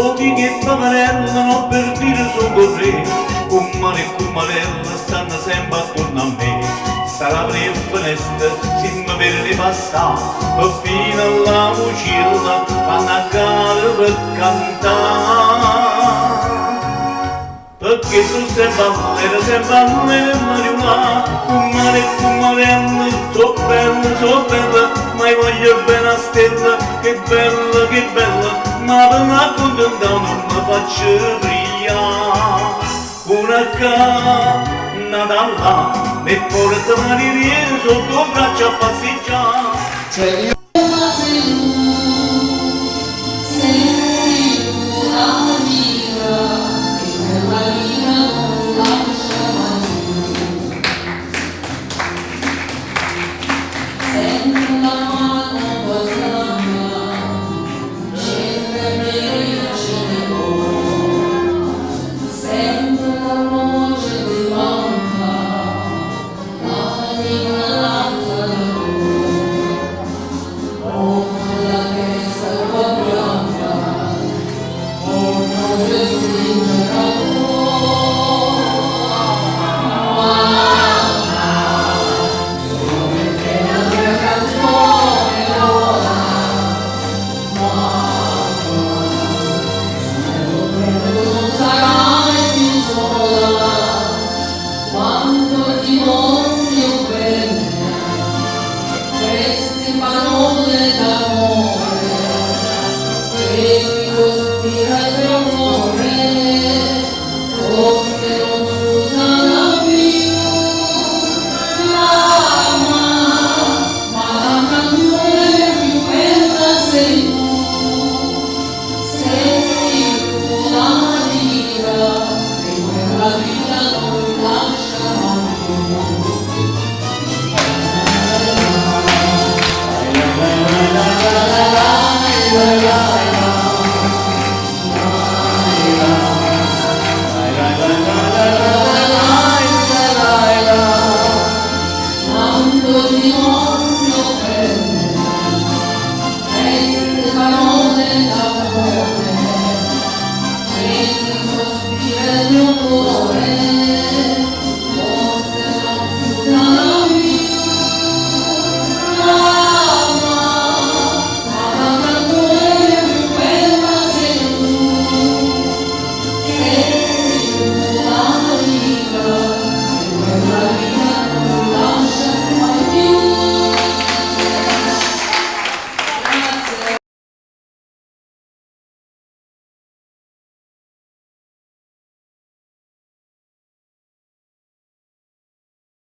pochi che paparellano per dire soccorrere, Cummarella stanno sempre attorno a me. Sarà per finestra, se mi vede passare, e fino alla cucina fanno a gara per cantare. Perché sono sempre ballere marijuana, Cummarella, so bella, ma io voglio bene a stella, che bella, ma per accontentare non mi faccio brillare. Una canna da là, e porta mariviere sotto il braccio a passeggiare. Cioè io la vita non lascia